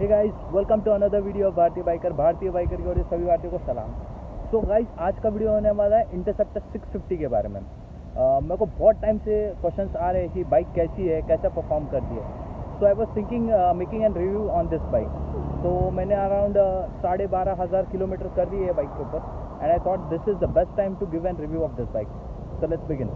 Guys, welcome to another video Bharatiya biker की ओर से सभी भारतीयों को सलाम। सो गाइस, आज का वीडियो होने वाला है इंटरसेप्टर 650 के बारे में। मेरे को बहुत टाइम से क्वेश्चंस आ रहे हैं कि बाइक कैसी है, कैसा परफॉर्म करती है। So I was thinking making an review on this bike. तो मैंने अराउंड 12,500 किलोमीटर कर दी है बाइक के ऊपर, and I thought this is the best time to give an review of this bike. So let's begin.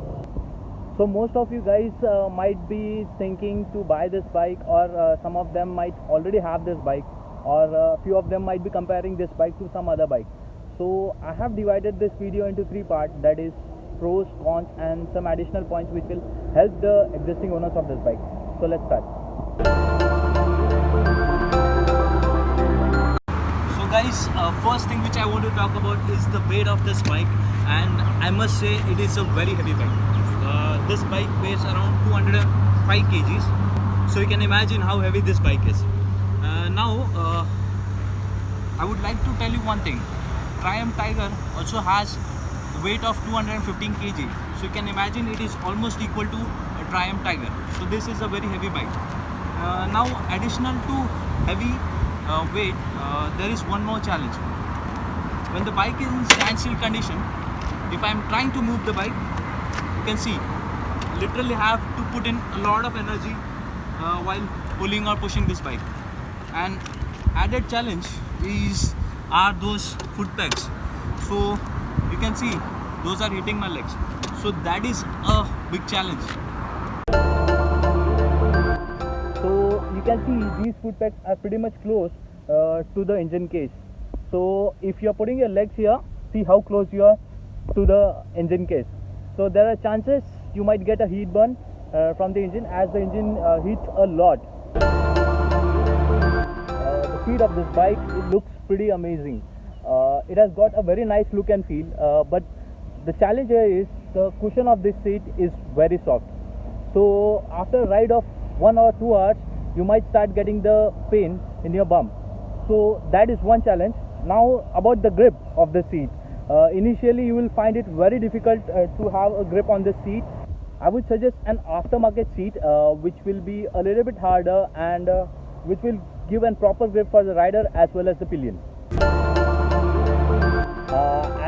So most of you guys might be thinking to buy this bike, or some of them might already have this bike, or few of them might be comparing this bike to some other bike. So I have divided this video into three parts, that is pros, cons and some additional points which will help the existing owners of this bike. So let's start. So guys, first thing which I want to talk about is the weight of this bike, and I must say it is a very heavy bike. This bike weighs around 205 kgs, so you can imagine how heavy this bike is. Now I would like to tell you one thing. Triumph Tiger also has a weight of 215 kg, so you can imagine it is almost equal to a Triumph Tiger. So this is a very heavy bike. Now additional to heavy weight, there is one more challenge. When the bike is in standstill condition, if I am trying to move the bike, you can see literally have to put in a lot of energy while pulling or pushing this bike. And added challenge are those foot pegs. So you can see those are hitting my legs, so that is a big challenge. So you can see these foot pegs are pretty much close to the engine case. So if you are putting your legs here, see how close you are to the engine case. So there are chances you might get a heat burn from the engine, as the engine heats a lot. The seat of this bike, it looks pretty amazing. It has got a very nice look and feel, but the challenge here is the cushion of this seat is very soft. So after a ride of 1 or 2 hours, you might start getting the pain in your bum. So that is one challenge. Now about the grip of the seat. Initially you will find it very difficult to have a grip on the seat. I would suggest an aftermarket seat which will be a little bit harder and which will give a proper grip for the rider as well as the pillion.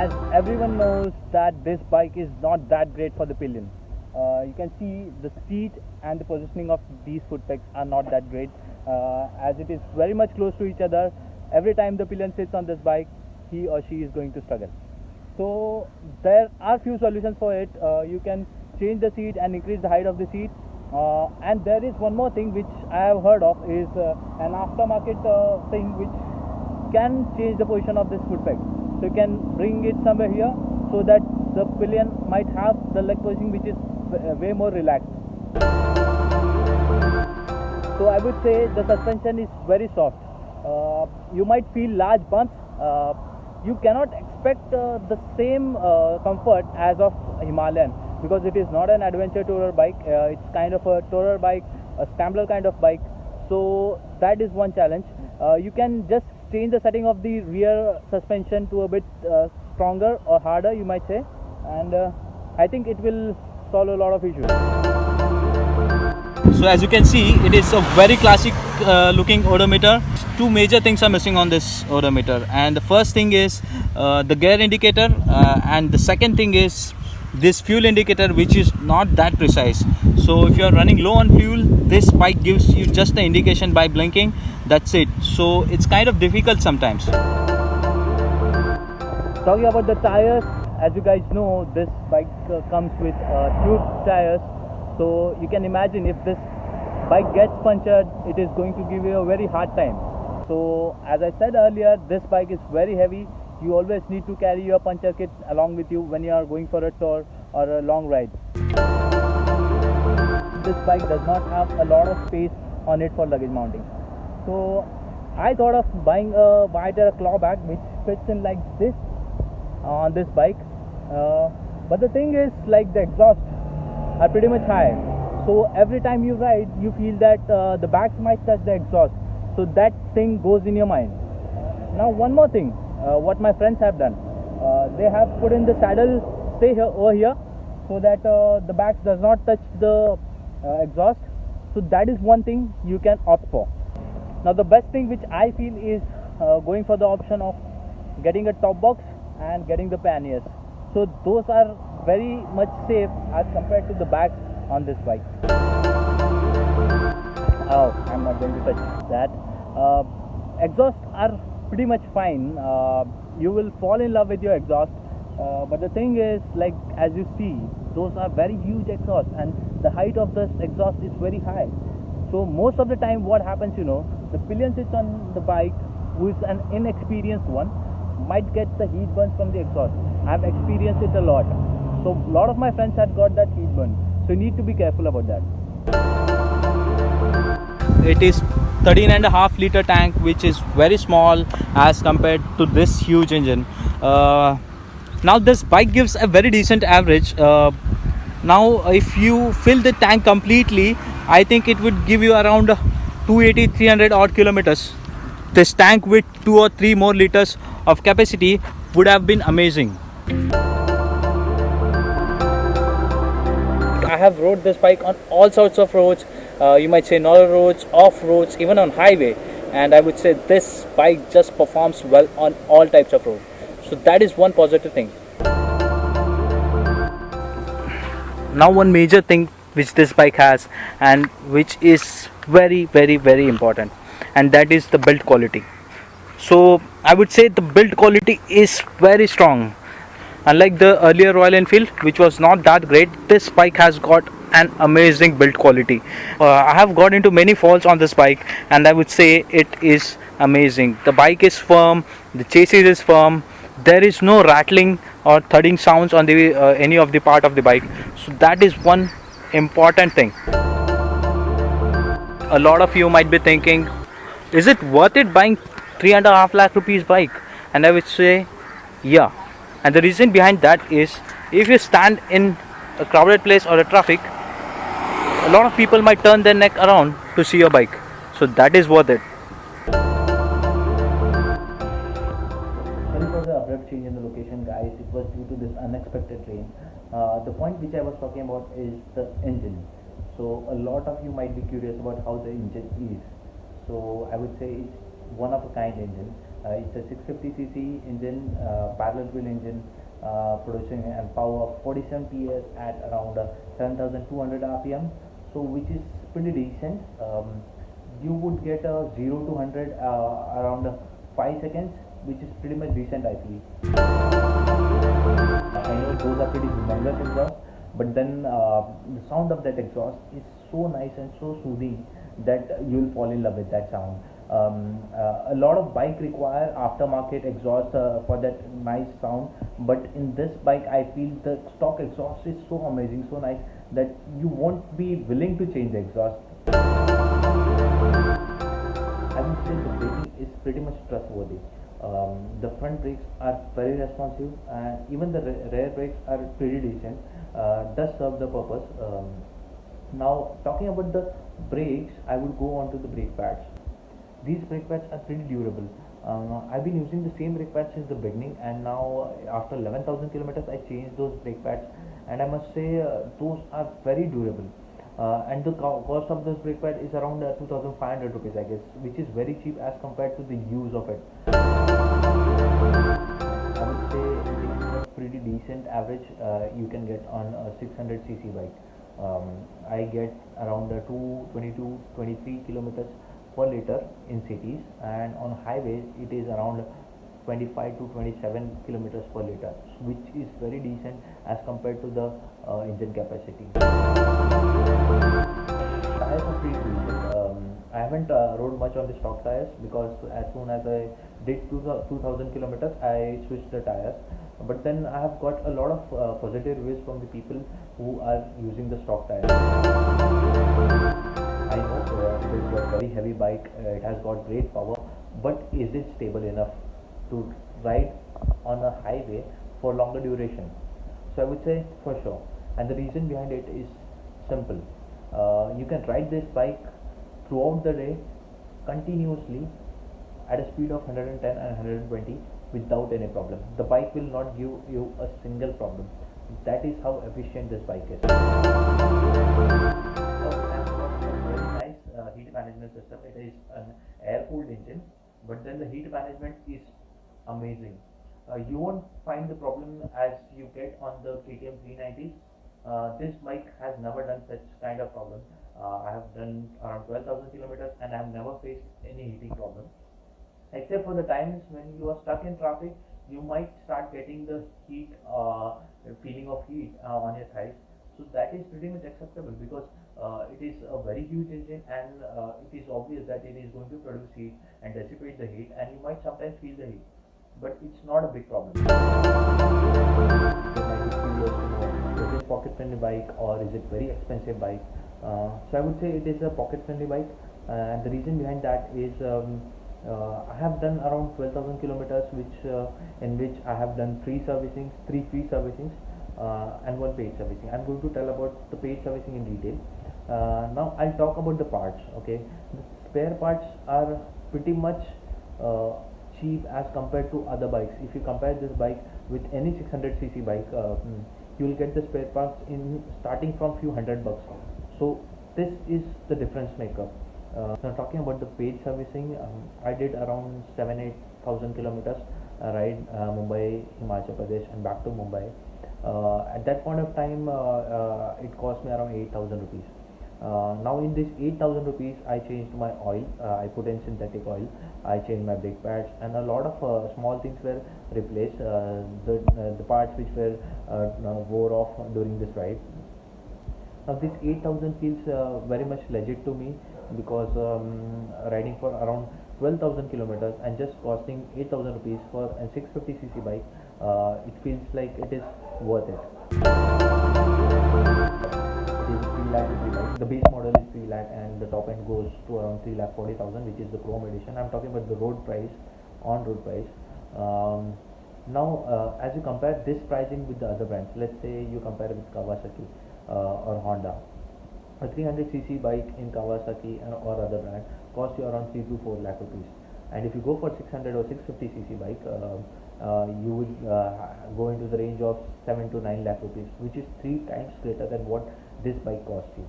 As everyone knows that this bike is not that great for the pillion. You can see the seat and the positioning of these foot pegs are not that great, as it is very much close to each other. Every time the pillion sits on this bike, he or she is going to struggle. So there are few solutions for it. You can change the seat and increase the height of the seat, and there is one more thing which I have heard of, is an aftermarket thing which can change the position of this foot peg. So you can bring it somewhere here so that the pillion might have the leg position which is way more relaxed. So I would say the suspension is very soft. You might feel large bumps. You cannot expect the same comfort as of Himalayan, because it is not an adventure tourer bike. It's kind of a tourer bike, a scrambler kind of bike. So that is one challenge. You can just change the setting of the rear suspension to a bit stronger or harder, you might say, and I think it will solve a lot of issues. So as you can see, it is a very classic looking odometer. Two major things are missing on this odometer, and the first thing is the gear indicator, and the second thing is this fuel indicator, which is not that precise. So if you are running low on fuel, this bike gives you just the indication by blinking, that's it. So it's kind of difficult sometimes. Talking about the tires, as you guys know, this bike comes with tube tires. So you can imagine if this bike gets punctured, it is going to give you a very hard time. So as I said earlier, this bike is very heavy. You always need to carry your puncture kit along with you when you are going for a tour or a long ride. This bike does not have a lot of space on it for luggage mounting. So I thought of buying a wider claw bag which fits in like this on this bike. But the thing is, like, the exhaust are pretty much high. So every time you ride, you feel that the bags might touch the exhaust. So that thing goes in your mind. Now one more thing, what my friends have done, they have put in the saddle stay here over here, so that the bags does not touch the exhaust. So that is one thing you can opt for. Now the best thing which I feel is going for the option of getting a top box and getting the panniers. So those are very much safe as compared to the bags on this bike. Oh, I'm not going to touch that. Exhausts are pretty much fine. You will fall in love with your exhaust. But the thing is, like as you see, those are very huge exhausts, and the height of this exhaust is very high. So most of the time, what happens, the pillion sits on the bike, who is an inexperienced one, might get the heat burns from the exhaust. I've experienced it a lot. So a lot of my friends had got that heat burn. So you need to be careful about that. It is 13.5 liter tank, which is very small as compared to this huge engine. Now this bike gives a very decent average. Now if you fill the tank completely, I think it would give you around 280-300 odd kilometers. This tank with 2 or 3 more liters of capacity would have been amazing. I have rode this bike on all sorts of roads. You might say normal roads, off roads, even on highway, and I would say this bike just performs well on all types of roads. So that is one positive thing. Now one major thing which this bike has, and which is very important, and that is the build quality. So I would say the build quality is very strong. Unlike the earlier Royal Enfield, which was not that great, this bike has got an amazing build quality. I have got into many faults on this bike, and I would say it is amazing. The bike is firm, the chassis is firm, there is no rattling or thudding sounds on the any of the part of the bike. So that is one important thing. A lot of you might be thinking, is it worth it buying 3.5 lakh rupees bike? And I would say, yeah. And the reason behind that is, if you stand in a crowded place or a traffic, a lot of people might turn their neck around to see your bike. So that is worth it. Sorry for the abrupt change in the location, guys. It was due to this unexpected rain. The point which I was talking about is the engine. So a lot of you might be curious about how the engine is. So I would say it's one of a kind engine. It's a 650cc engine, parallel wheel engine, producing a power of 47 PS at around 7,200 RPM. So which is pretty decent. You would get a 0 to 100 around 5 seconds, which is pretty much decent, I feel. I know those are pretty humongous exhaust, but then the sound of that exhaust is so nice and so soothing that you'll fall in love with that sound. A lot of bike require aftermarket exhaust for that nice sound, but in this bike I feel the stock exhaust is so amazing, so nice, that you won't be willing to change the exhaust. I would say the braking is pretty much trustworthy. The front brakes are very responsive, and even the rear brakes are pretty decent. Does serve the purpose. Now talking about the brakes, I would go on to the brake pads. These brake pads are pretty durable. I've been using the same brake pads since the beginning, and now after 11,000 kilometers I changed those brake pads, and I must say those are very durable. And the cost of this brake pad is around 2,500 rupees, I guess, which is very cheap as compared to the use of it. I would say it is a pretty decent average you can get on a 600cc bike. I get around 22-23 kilometers per liter in cities, and on highways it is around 25 to 27 kilometers per liter, which is very decent as compared to the engine capacity. Tires are pretty decent. I haven't rode much on the stock tires, because as soon as I did 2000 kilometers I switched the tires. But then I have got a lot of positive reviews from the people who are using the stock tires. I know it is a very heavy bike, it has got great power, but is it stable enough to ride on a highway for longer duration? So I would say for sure, and the reason behind it is simple. You can ride this bike throughout the day continuously at a speed of 110 and 120 without any problem. The bike will not give you a single problem. That is how efficient this bike is. Very nice heat management system. It is an air-cooled engine, but then the heat management is amazing. You won't find the problem as you get on the KTM 390. This bike has never done such kind of problem. I have done around 12,000 kilometers and I have never faced any heating problem. Except for the times when you are stuck in traffic, you might start getting the heat, feeling of heat on your thighs. So that is pretty much acceptable because it is a very huge engine and it is obvious that it is going to produce heat and dissipate the heat, and you might sometimes feel the heat, but it's not a big problem. You might be curious to know, is it pocket friendly bike or is it very expensive bike? So I would say it is a pocket friendly bike, and the reason behind that is I have done around 12,000 kilometers, in which I have done three free servicings, and one paid servicing. I'm going to tell about the paid servicing in detail. Now I'll talk about the parts. Okay, the spare parts are pretty much cheap as compared to other bikes. If you compare this bike with any 600cc bike, you will get the spare parts in starting from few $100. So this is the difference maker. Now talking about the paid servicing, I did around 7-8,000 kilometers ride Mumbai, Himachal Pradesh and back to Mumbai. At that point of time, it cost me around 8,000 rupees. Now in this 8,000 rupees, I changed my oil. I put in synthetic oil. I changed my brake pads, and a lot of small things were replaced. The parts which were wore off during this ride. Now this 8,000 feels very much legit to me because riding for around 12,000 kilometers and just costing 8,000 rupees for a 650cc bike, it feels like it is worth it. It is 3 lakh rupee bike. The base model is 3 lakh and the top end goes to around 3 lakh 40,000, which is the chrome edition. I'm talking about the road price, on-road price. Now as you compare this pricing with the other brands, let's say you compare it with Kawasaki or Honda, a 300cc bike in Kawasaki or other brand costs you around 3 to 4 lakh rupees, and if you go for 600 or 650cc bike, you will go into the range of 7 to 9 lakh rupees, which is 3 times greater than what this bike costs you.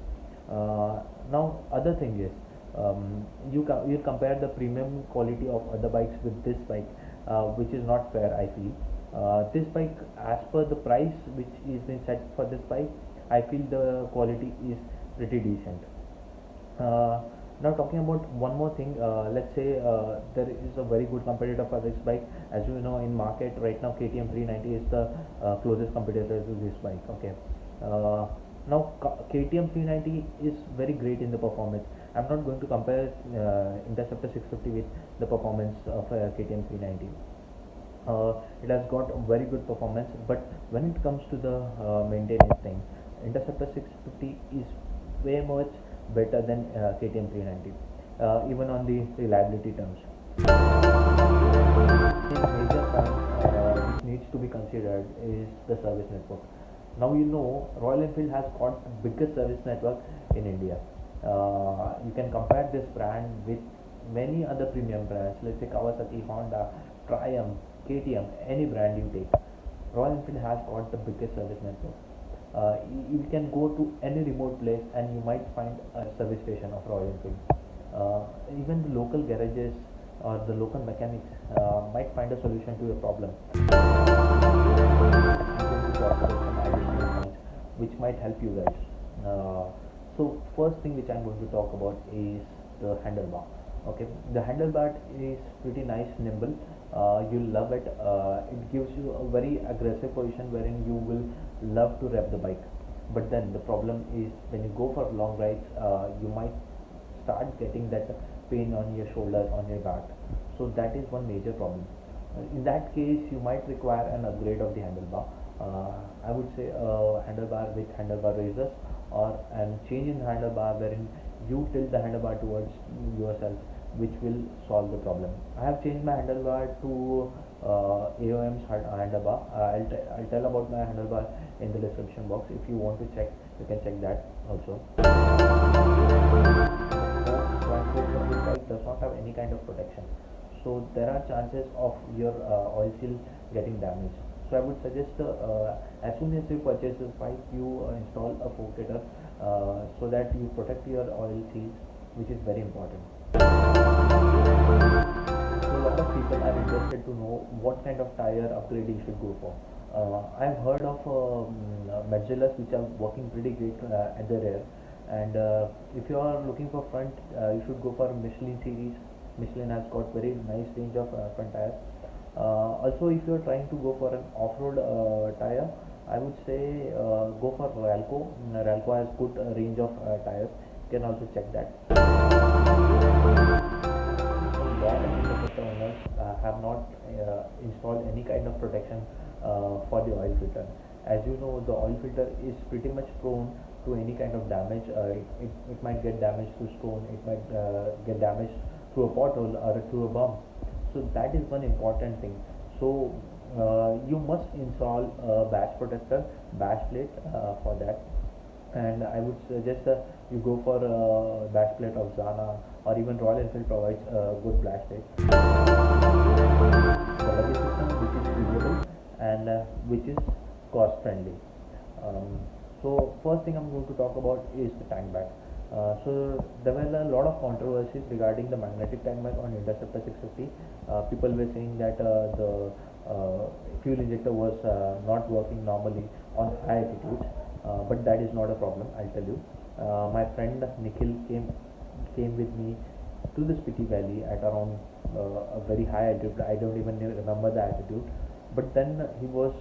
Now other thing is, you compare the premium quality of other bikes with this bike, which is not fair, I feel. This bike, as per the price which is been set for this bike, I feel the quality is pretty decent. Now talking about one more thing, let's say there is a very good competitor for this bike. As you know, in market right now, KTM 390 is the closest competitor to this bike. Okay. Now KTM 390 is very great in the performance. I'm not going to compare Interceptor 650 with the performance of KTM 390. It has got very good performance, but when it comes to the maintenance thing, Interceptor 650 is way much better than KTM 390, even on the reliability terms. The major point which needs to be considered is the service network. Now you know Royal Enfield has got the biggest service network in India. You can compare this brand with many other premium brands, let's say Kawasaki, Honda, Triumph, KTM, any brand you take. Royal Enfield has got the biggest service network. You can go to any remote place and you might find a service station of Royal Enfield. Even the local garages or the local mechanics might find a solution to your problem. Which might help you guys. So first thing which I'm going to talk about is the handlebar. Okay, the handlebar is pretty nice, nimble. You'll love it. It gives you a very aggressive position wherein you will love to rev the bike. But then the problem is when you go for long rides, you might start getting that pain on your shoulders, on your back. So that is one major problem. In that case, you might require an upgrade of the handlebar. I would say handlebar with handlebar raisers, or and change in the handlebar wherein you tilt the handlebar towards yourself, which will solve the problem. I have changed my handlebar to AOM's handlebar. I'll tell about my handlebar in the description box. If you want to check, you can check that also. This bike does not have any kind of protection, so there are chances of your oil seal getting damaged. So I would suggest as soon as you purchase this bike, you install a fork header so that you protect your oil seals which is very important. So a lot of people are interested to know what kind of tire upgrade you should go for. I've heard of Merciless, which are working pretty great at the rear, and if you are looking for front, you should go for Michelin series. Michelin has got very nice range of front tires. Also, if you are trying to go for an off-road tire, I would say go for Ralco. Ralco has good range of tires. You can also check that. A lot of Interceptor owners have not installed any kind of protection for the oil filter. As you know, the oil filter is pretty much prone to any kind of damage. It might get damaged through stone, it might get damaged through a pothole or through a bump. So that is one important thing. So you must install a bash protector, bash plate for that. And I would suggest you go for a bash plate of Zana, or even Royal Enfield provides a good bash plate. The luggage system, which is feasible and which is cost friendly. So first thing I'm going to talk about is the tank bag. So there were a lot of controversies regarding the magnetic tank bag on Interceptor 650. People were saying that the fuel injector was not working normally on high altitudes, but that is not a problem, I'll tell you. My friend Nikhil came with me to the Spiti Valley at around a very high altitude. I don't even remember the altitude, but then he was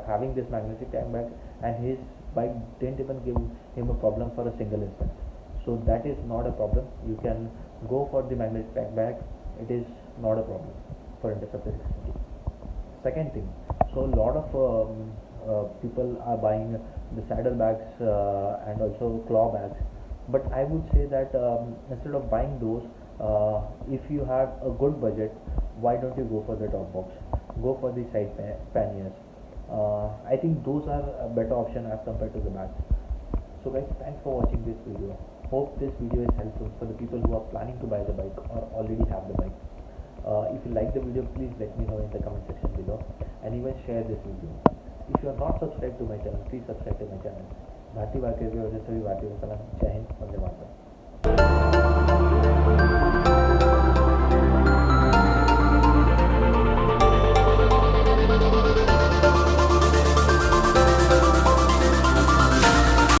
having this magnetic tank bag, and his bike didn't even give him a problem for a single instant. So that is not a problem. You can go for the magnetic tank bag. It is not a problem for Interceptor 650. Second thing, so a lot of people are buying the saddle bags and also claw bags, but I would say that instead of buying those, if you have a good budget, why don't you go for the top box? Go for the side panniers. I think those are a better option as compared to the bags. So guys, thanks for watching this video. Hope this video is helpful for the people who are planning to buy the bike or already have the bike. If you like the video, please let me know in the comment section below, and even share this video. If you are not subscribed to my channel, please subscribe to my channel. भारतीय biker की वजह से सभी भारतीयों को सलाम। जय हिंद, वंदे मातरम।